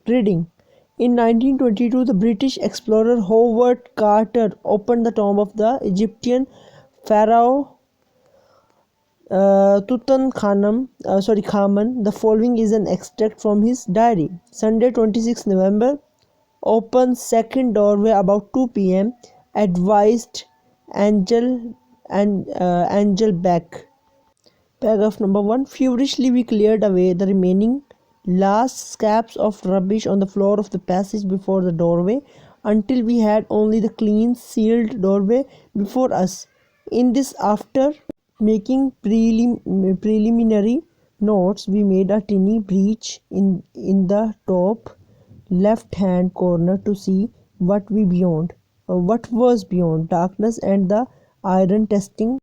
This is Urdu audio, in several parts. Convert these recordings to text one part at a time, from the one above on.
Reading. In 1922, the British explorer Howard Carter opened the tomb of the Egyptian pharaoh Khamun. The following is an extract from his diary. Sunday, 26 November. Open second doorway about 2 p.m. Advised Angel back. Paragraph number 1. Feverishly we cleared away the remaining last scraps of rubbish on the floor of the passage before the doorway until we had only the clean sealed doorway before us. In this, after making preliminary notes, we made a tiny breach in the top left hand corner to see what was beyond. Darkness and the iron testing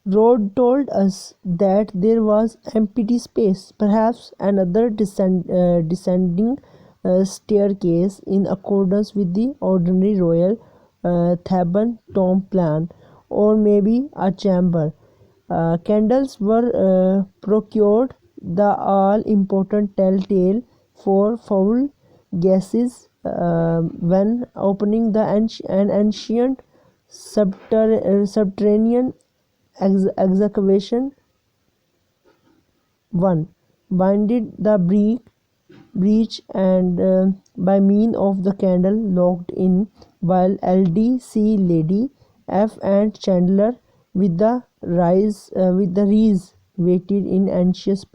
rod told us that there was empty space, perhaps another descending staircase in accordance with the ordinary royal Theban tomb plan, or maybe a chamber. Candles were procured, the all-important telltale for foul gases when opening an ancient subterranean excavation. 1. Binded the breach and by means of the candle locked in, while LD.C. Lady F. and Chandler with the rees waited in anxious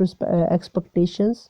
expectations.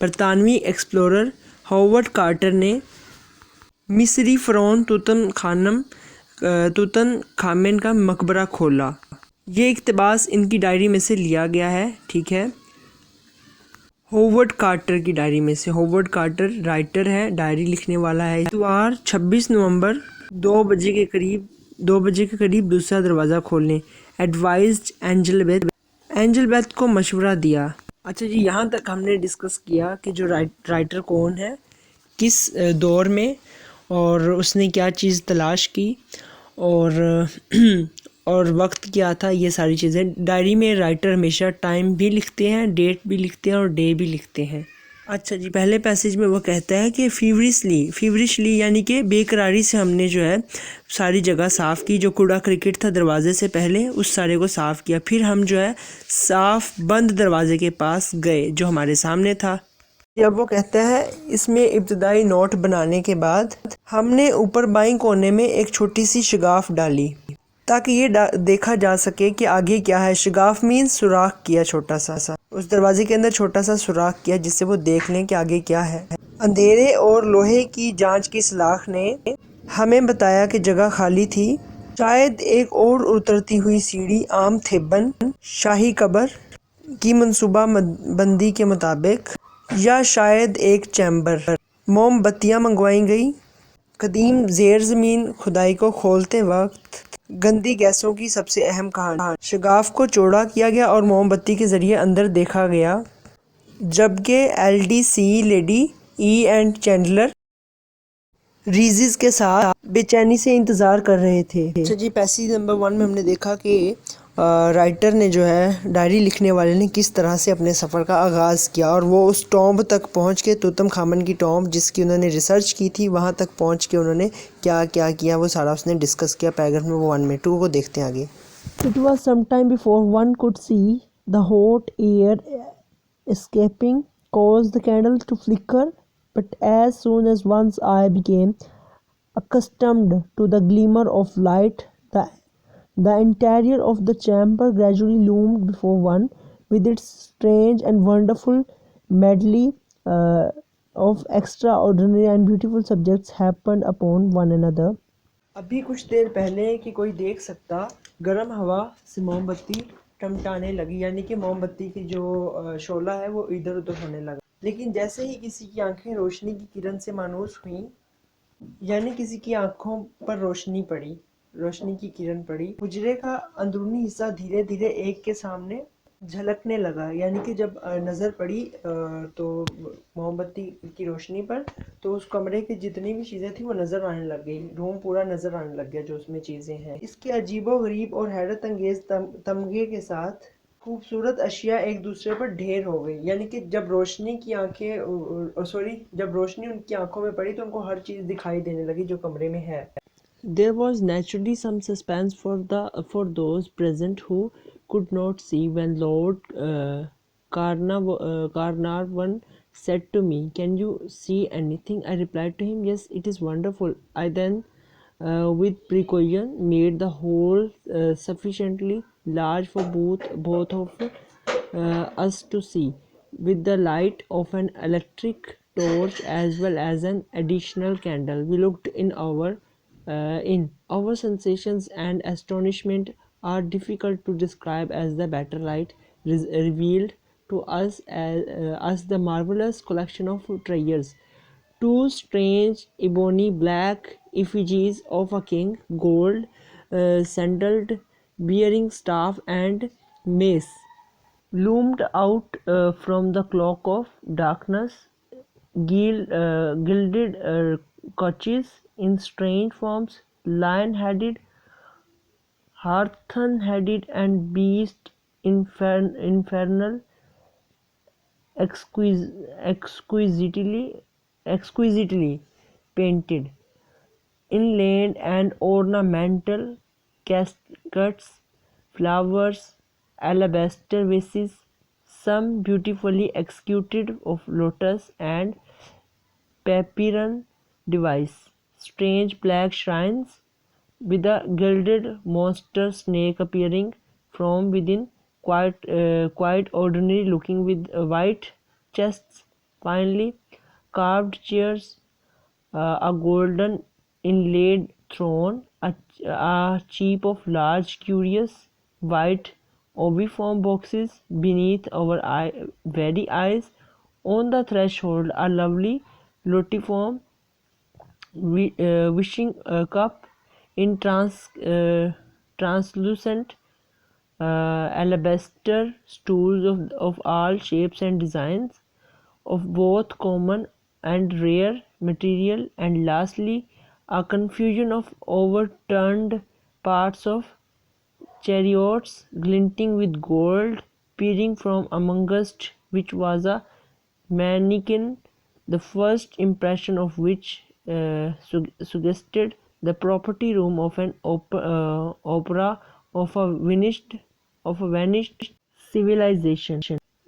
برطانوی ایکسپلورر ہاورڈ کارٹر نے مصری فرعون توتن خامن کا مقبرہ کھولا. یہ اقتباس ان کی ڈائری میں سے لیا گیا ہے. ٹھیک ہے، ہاورڈ کارٹر کی ڈائری میں سے. ہاورڈ کارٹر رائٹر ہے، ڈائری لکھنے والا ہے. اتوار 26 نومبر 2 بجے کے قریب دوسرا دروازہ کھولنے. ایڈوائزڈ اینجل بیتھ کو مشورہ دیا. اچھا جی، یہاں تک ہم نے ڈسکس کیا کہ جو رائٹر کون ہے، کس دور میں، اور اس نے کیا چیز تلاش کی، اور وقت کیا تھا. یہ ساری چیزیں ڈائری میں رائٹر ہمیشہ ٹائم بھی لکھتے ہیں، ڈیٹ بھی لکھتے ہیں اور ڈے بھی لکھتے ہیں. اچھا جی، پہلے پیسیج میں وہ کہتا ہے کہ فیورشلی یعنی کہ بے قراری سے ہم نے جو ہے ساری جگہ صاف کی. جو کوڑا کرکٹ تھا دروازے سے پہلے، اس سارے کو صاف کیا. پھر ہم جو ہے صاف بند دروازے کے پاس گئے جو ہمارے سامنے تھا. جب وہ کہتا ہے اس میں ابتدائی نوٹ بنانے کے بعد ہم نے اوپر بائیں کونے میں ایک چھوٹی سی شگاف ڈالی تاکہ یہ دیکھا جا سکے کہ آگے کیا ہے. شگاف مینس سوراخ کیا، چھوٹا سا اس دروازے کے اندر چھوٹا سا سوراخ کیا جس سے وہ دیکھ لیں کہ آگے کیا ہے. اندھیرے اور لوہے کی جانچ کی سلاخ نے ہمیں بتایا کہ جگہ خالی تھی. شاید ایک اور اترتی ہوئی سیڑھی عام تھیبن شاہی قبر کی منصوبہ بندی کے مطابق، یا شاید ایک چیمبر. موم بتیاں منگوائی گئی. قدیم زیر زمین کھدائی کو کھولتے وقت گندی گیسوں کی سب سے اہم کہانی. شگاف کو چوڑا کیا گیا اور موم بتی کے ذریعے اندر دیکھا گیا، جبکہ LD.C. Lady E and Chandler ریزز کے ساتھ بے چینی سے انتظار کر رہے تھے. اچھا جی، پیسیج نمبر 1 میں ہم نے دیکھا کہ رائٹر نے جو ہے ڈائری لکھنے والے نے کس طرح سے اپنے سفر کا آغاز کیا، اور وہ اس ٹومب تک پہنچ کے، توتن خامن کی ٹومب جس کی انہوں نے ریسرچ کی تھی، وہاں تک پہنچ کے انہوں نے کیا کیا کیا وہ سارا اس نے ڈسکس کیا. پیراگراف نمبر 1 میں 2 کو دیکھتے ہیں آگے. It was some time before one could see the hot air escaping caused the candles to flicker, but as soon as one's eye became accustomed to the glimmer of light, the interior of the chamber gradually loomed before one, with its strange and wonderful medley of extraordinary and beautiful subjects happened upon one another. ابھی کچھ دیر پہلے کہ کوئی دیکھ سکتا، گرم ہوا سے موم بتی ٹمٹانے لگی، یعنی کہ موم بتی کی جو شعلہ ہے وہ ادھر ادھر ہونے لگا. لیکن جیسے ہی کسی کی آنکھیں روشنی کی کرن سے مانوس ہوئیں، یعنی کسی کی آنکھوں پر روشنی کی کرن پڑی، حجرے کا اندرونی حصہ دھیرے دھیرے ایک کے سامنے جھلکنے لگا. یعنی کہ جب نظر پڑی تو موم بتی کی روشنی پر، تو اس کمرے کی جتنی بھی چیزیں تھیں وہ نظر آنے لگ گئی. روم پورا نظر آنے لگ گیا جو اس میں چیزیں ہیں. اس کے عجیب و غریب اور حیرت انگیز تمغے کے ساتھ خوبصورت اشیاء ایک دوسرے پر ڈھیر ہو گئی، یعنی کہ جب روشنی کی آنکھیں جب روشنی ان کی آنکھوں میں پڑی تو ان کو ہر چیز دکھائی دینے لگی جو کمرے میں ہے۔ There was naturally some suspense for those present who could not see when Lord Carnarvon said to me, "Can you see anything?" I replied to him, "Yes, it is wonderful." I then, with precaution, made the hole sufficiently large for both of us to see. With the light of an electric torch as well as an additional candle, we looked in. Our sensations and astonishment are difficult to describe as the better light revealed to us the marvelous collection of treasures. Two strange ebony black effigies of a king, gold sandaled, bearing staff and mace, loomed out from the cloak of darkness. Gilded couches in strange forms, lion-headed, hearth-headed, and beast infernal, exquisitely painted, inlaid and ornamental caskets, flowers, alabaster vases, some beautifully executed of lotus and papyron device, strange black shrines with a gilded monster snake appearing from within, quite ordinary looking, with white chests, finely carved chairs, a golden inlaid throne, a heap of large curious white oviform boxes beneath our very eyes. On the threshold a lovely lotiform wishing cup in translucent alabaster, stools of all shapes and designs, of both common and rare material, and lastly a confusion of overturned parts of chariots glinting with gold peering from amongst which was a mannequin, the first impression of which suggested the property room of an opera of a vanished civilization.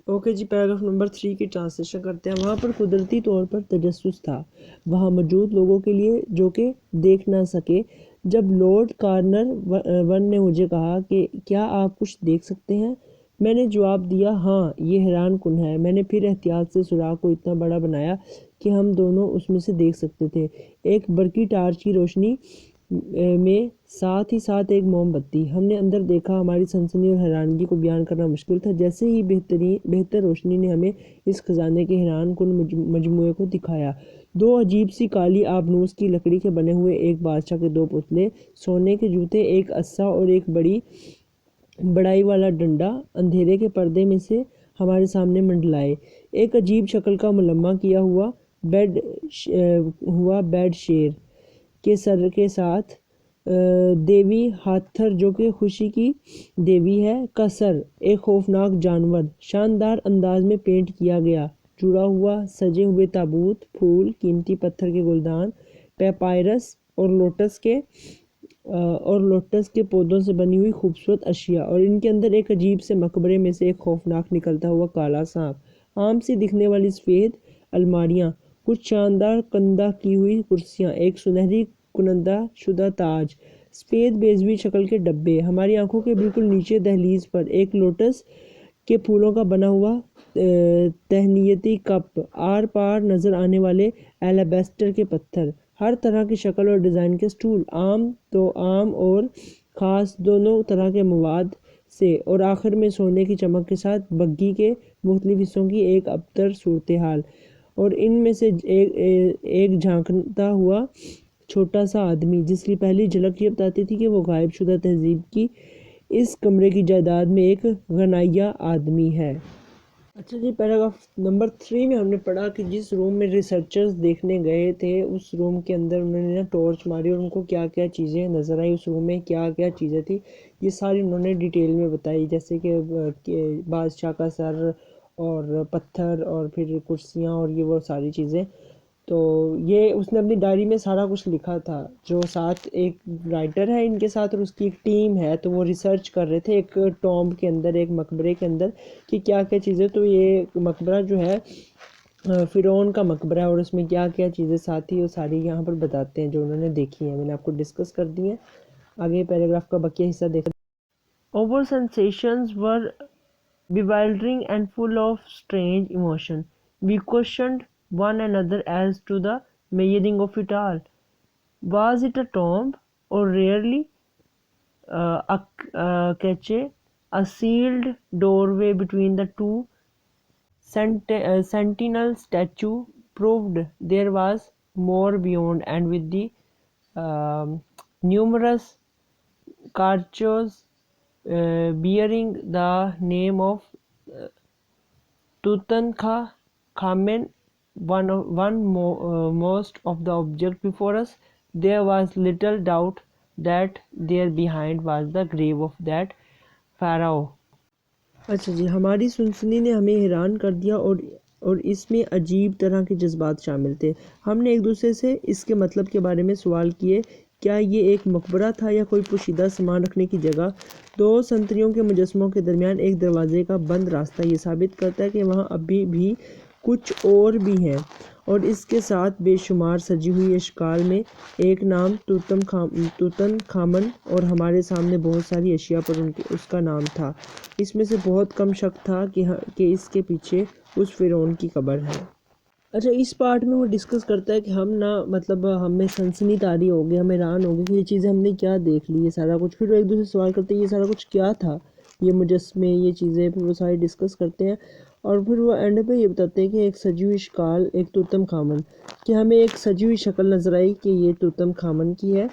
Okay جی، پیراگراف نمبر 3 کی ٹرانسلیشن کرتے ہیں۔ وہاں پر قدرتی طور پر تجسس تھا وہاں موجود لوگوں کے لیے جو کہ دیکھ نہ سکے۔ جب لارڈ کارنر نے مجھے کہا کہ کیا آپ کچھ دیکھ سکتے ہیں، میں نے جواب دیا ہاں، یہ حیران کن ہے۔ میں نے پھر احتیاط سے سراغ کو اتنا بڑا بنایا کہ ہم دونوں اس میں سے دیکھ سکتے تھے، ایک برقی ٹارچ کی روشنی میں ساتھ ہی ساتھ ایک موم بتی۔ ہم نے اندر دیکھا، ہماری سنسنی اور حیرانگی کو بیان کرنا مشکل تھا۔ جیسے ہی بہتر روشنی نے ہمیں اس خزانے کے حیران کن مجموعے کو دکھایا۔ دو عجیب سی کالی آبنوس کی لکڑی کے بنے ہوئے ایک بادشاہ کے 2 پتلے، سونے کے جوتے، ایک عصا اور ایک بڑائی والا ڈنڈا اندھیرے کے پردے میں سے ہمارے سامنے منڈلائے۔ ایک عجیب شکل کا ملمع کیا ہوا بیڈ شیر کے سر کے ساتھ دیوی ہاتھر جو کہ خوشی کی دیوی ہے کا سر، ایک خوفناک جانور شاندار انداز میں پینٹ کیا گیا، جڑا ہوا سجے ہوئے تابوت، پھول، قیمتی پتھر کے گلدان، پیپائرس اور لوٹس کے پودوں سے بنی ہوئی خوبصورت اشیاء، اور ان کے اندر ایک عجیب سے مقبرے میں سے ایک خوفناک نکلتا ہوا کالا سانپ، عام سی دکھنے والی سفید الماریاں، کچھ شاندار کندہ کی ہوئی کرسیاں، ایک سنہری کنندہ شدہ تاج، سفید بیضوی شکل کے ڈبے۔ ہماری آنکھوں کے بالکل نیچے دہلیز پر ایک لوٹس کے پھولوں کا بنا ہوا تہنیتی کپ، آر پار نظر آنے والے ایلابیسٹر کے پتھر، ہر طرح کی شکل اور ڈیزائن کے سٹول، عام اور خاص دونوں طرح کے مواد سے، اور آخر میں سونے کی چمک کے ساتھ بگھی کے مختلف حصوں کی ایک ابتر صورتحال، اور ان میں سے ایک جھانکتا ہوا چھوٹا سا آدمی جس کی پہلی جھلک یہ بتاتی تھی کہ وہ غائب شدہ تہذیب کی اس کمرے کی جائیداد میں ایک غنیہ آدمی ہے۔ اچھا جی، پیراگراف نمبر 3 میں ہم نے پڑھا کہ جس روم میں ریسرچرز دیکھنے گئے تھے اس روم کے اندر انہوں نے ٹارچ ماری اور ان کو کیا کیا چیزیں نظر آئی، اس روم میں کیا کیا چیزیں تھی، یہ ساری انہوں نے ڈیٹیل میں بتائی، جیسے کہ بادشاہ کا سر اور پتھر اور پھر کرسیاں اور یہ وہ ساری چیزیں. تو یہ اس نے اپنی ڈائری میں سارا کچھ لکھا تھا. جو ساتھ ایک رائٹر ہے ان کے ساتھ اور اس کی ایک ٹیم ہے، تو وہ ریسرچ کر رہے تھے ایک ٹامب کے اندر، ایک مقبرے کے اندر کہ کیا کیا چیزیں. تو یہ مقبرہ جو ہے فرعون کا مقبرہ ہے اور اس میں کیا کیا چیزیں ساتھ تھی وہ ساری یہاں پر بتاتے ہیں جو انہوں نے دیکھی ہیں. میں نے آپ کو ڈسکس کر دی ہیں. آگے پیراگراف کا بقیہ حصہ دیکھیں. Our sensations were bewildering and full of strange emotion. We questioned one another as to the meaning of it all. Was it a tomb, or rarely a cache, a sealed doorway between the two? Sentinel statue proved there was more beyond, and with the numerous cartouches bearing the name of Tutankhamen, most of the object before us, there was little doubt that there behind was the grave of that pharaoh. اچھا جی، ہماری سنسنی نے ہمیں حیران کر دیا اور اس میں عجیب طرح کے جذبات شامل تھے. ہم نے ایک دوسرے سے اس کے مطلب کے بارے میں سوال کیے. کیا یہ ایک مقبرہ تھا یا کوئی پوشیدہ سامان رکھنے کی جگہ؟ دو سنتریوں کے مجسموں کے درمیان ایک دروازے کا بند راستہ یہ ثابت کرتا ہے کہ وہاں ابھی بھی کچھ اور بھی ہیں، اور اس کے ساتھ بے شمار سجی ہوئی اشکال میں ایک نام توتن خامن، اور ہمارے سامنے بہت ساری اشیاء پر اس کا نام تھا. اس میں سے بہت کم شک تھا کہ اس کے پیچھے اس فرعون کی قبر ہے. اچھا، اس پارٹ میں وہ ڈسکس کرتا ہے کہ ہم مطلب ہمیں سنسنی طاری ہو گئی، ہم حیران ہو گئے کہ یہ چیزیں ہم نے کیا دیکھ لی، یہ سارا کچھ. پھر وہ ایک دوسرے سے سوال کرتے ہیں یہ سارا کچھ کیا تھا، یہ مجسمے، یہ چیزیں. پھر وہ سارے ڈسکس کرتے ہیں اور پھر وہ اینڈ پہ یہ بتاتے ہیں کہ ایک سجی ہوئی اشکال، ایک توتن خامن، کہ ہمیں ایک سجی ہوئی شکل نظر آئی کہ یہ توتن خامن کی ہے،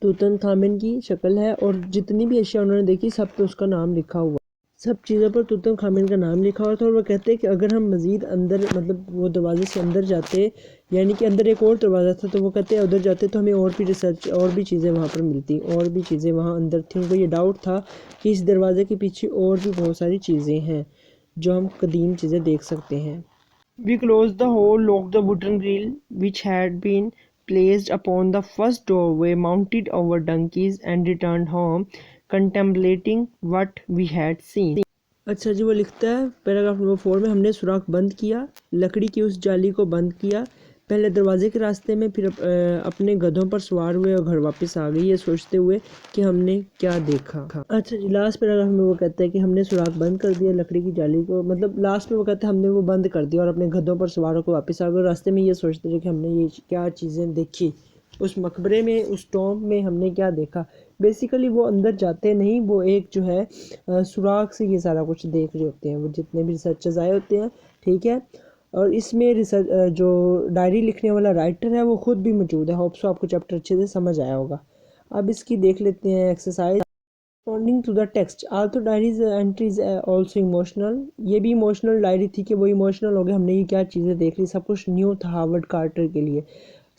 توتن خامن کی شکل ہے، اور جتنی بھی اشیاء انہوں نے دیکھی سب پہ اس کا نام لکھا ہوا، سب چیزوں پر توتن خامن کا نام لکھا ہوا تھا. اور وہ کہتے ہیں کہ اگر ہم مزید اندر مطلب وہ دروازے سے اندر جاتے، یعنی کہ اندر ایک اور دروازہ تھا، تو وہ کہتے ہیں ادھر جاتے تو ہمیں اور بھی ریسرچ، اور بھی چیزیں وہاں پر ملتی، اور بھی چیزیں وہاں اندر تھیں. ان کو یہ ڈاؤٹ تھا کہ اس دروازے کے پیچھے اور بھی بہت ساری چیزیں ہیں جو ہم قدیم چیزیں دیکھ سکتے ہیں. We closed the hole, locked the wooden grill which had been placed upon the first doorway, mounted our donkeys and returned home, contemplating what we had seen. اچھا جی، وہ لکھتا ہے پیراگراف نمبر 4 میں، ہم نے سوراخ بند کیا، لکڑی کی اس جالی کو بند کیا، پہلے دروازے کے راستے میں، پھر اپنے گدھوں پر سوار ہوئے اور گھر واپس آ گئی، یہ سوچتے ہوئے کہ ہم نے کیا دیکھا. اچھا جی، لاسٹ پیراگراف میں وہ کہتا ہے کہ ہم نے سوراخ بند کر دیا، لکڑی کی جالی کو، مطلب لاسٹ میں وہ کہتا ہے ہم نے وہ بند کر دیا اور اپنے گدھوں پر سوار ہو کے واپس آ گئے. راستے میں یہ سوچتے تھے کہ ہم نے یہ کیا چیزیں دیکھی، اس مقبرے میں، اس ٹومب میں ہم نے کیا دیکھا. بیسیکلی وہ اندر جاتے نہیں، وہ ایک جو ہے سوراخ سے یہ سارا کچھ دیکھ رہے ہوتے ہیں، وہ جتنے بھی ریسرچرز آئے ہوتے ہیں. ٹھیک ہے، اور اس میں جو ڈائری لکھنے والا رائٹر ہے وہ خود بھی موجود ہے. ہوپ سو آپ کو چیپٹر اچھے سے سمجھ آیا ہوگا. اب اس کی دیکھ لیتے ہیں exercise. Responding to the text, although diary's entries also emotional, یہ بھی ایموشنل ڈائری تھی کہ وہ ایموشنل ہو گئے، ہم نے یہ کیا چیزیں دیکھ لی، سب کچھ نیو تھا ہاورڈ کارٹر کے لیے.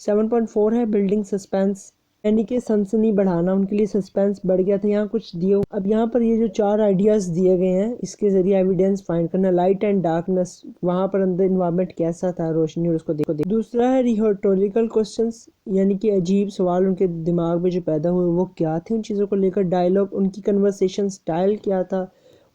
7.4 ہے بلڈنگ سسپینس، یعنی کہ سنسنی بڑھانا، ان کے لیے سسپینس بڑھ گیا تھا. یہاں کچھ دیے، اب یہاں پر یہ جو 4 آئیڈیاز دیے گئے ہیں اس کے ذریعے ایویڈنس فائنڈ کرنا. لائٹ اینڈ ڈارکنس، وہاں پر اندر انوائرمنٹ کیسا تھا، روشنی، اور اس کو دیکھو. دوسرا ہے ریٹوریکل کوسچنس، یعنی کہ عجیب سوال ان کے دماغ میں جو پیدا ہوئے وہ کیا تھے ان چیزوں کو لے کر. ڈائلاگ، ان کی کنورسیشن سٹائل کیا تھا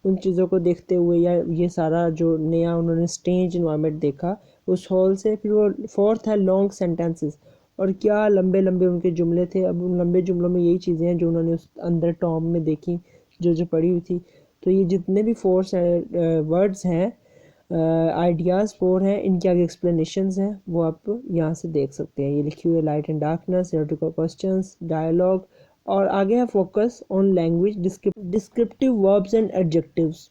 ان چیزوں کو دیکھتے ہوئے، یا یہ سارا جو نیا انہوں نے سٹینج انوائرمنٹ دیکھا اس ہال سے. پھر وہ 4 ہے لانگ سینٹینسز، اور کیا لمبے لمبے ان کے جملے تھے. اب ان لمبے جملوں میں یہی چیزیں ہیں جو انہوں نے اس اندر ٹامب میں دیکھی، جو پڑھی ہوئی تھی. تو یہ جتنے بھی 4 ورڈز ہیں، آئیڈیاز 4 ہیں، ان کے آگے ایکسپلینیشنز ہیں، وہ آپ یہاں سے دیکھ سکتے ہیں. یہ لکھی ہوئی ہے light and darkness, rhetorical questions, dialogue, اور آگے ہے focus on language, descriptive verbs and adjectives.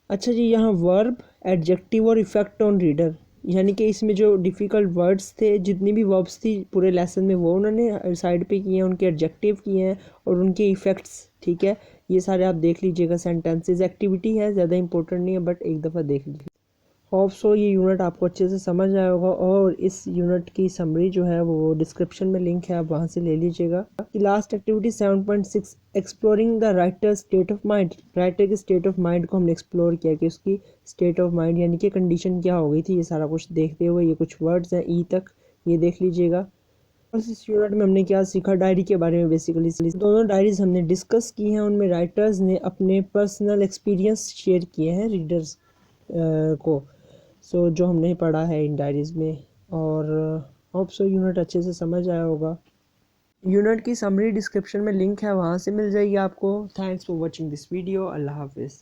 اچھا جی، یہاں ورب، ایڈجیکٹیو اور ایفیکٹ آن ریڈر، یعنی کہ اس میں جو ڈیفیکلٹ ورڈز تھے، جتنی بھی وربز تھی پورے لیسن میں، وہ انہوں نے سائڈ پہ کیے ہیں، ان کے ایڈجیکٹیو کیے ہیں اور ان کے ایفیکٹس. ٹھیک ہے، یہ سارے آپ دیکھ لیجئے گا سینٹنسز. ایکٹیویٹی ہے، زیادہ امپورٹنٹ نہیں ہے بٹ ایک دفعہ دیکھ لیجیے. ہوپ سو یہ یونٹ آپ کو اچھے سے سمجھ آیا ہوگا، اور اس یونٹ کی سمری جو ہے وہ ڈسکرپشن میں لنک ہے، آپ وہاں سے لے لیجئے گا. Last activity 7.6 exploring the writer state of mind. Writer کی اسٹیٹ آف مائنڈ کو ہم نے ایکسپلور کیا کہ اس کی اسٹیٹ آف مائنڈ یعنی کہ کنڈیشن کیا ہو گئی تھی. یہ سارا کچھ دیکھتے ہوئے یہ کچھ ورڈز ہیں ای تک، یہ دیکھ لیجئے گا. اس یونٹ میں ہم نے کیا سیکھا، ڈائری کے بارے میں. بیسیکلی دونوں ڈائریز ہم نے ڈسکس کی ہیں، ان میں رائٹرز نے اپنے پرسنل ایکسپیرینس شیئر کیے ہیں ریڈرز کو. جو ہم نے پڑھا ہے ان ڈائریز میں، اور ہوپ سو یونٹ اچھے سے سمجھ آیا ہوگا. یونٹ کی سمری ڈسکرپشن میں لنک ہے، وہاں سے مل جائے گی آپ کو. Thanks for watching this video. اللہ حافظ.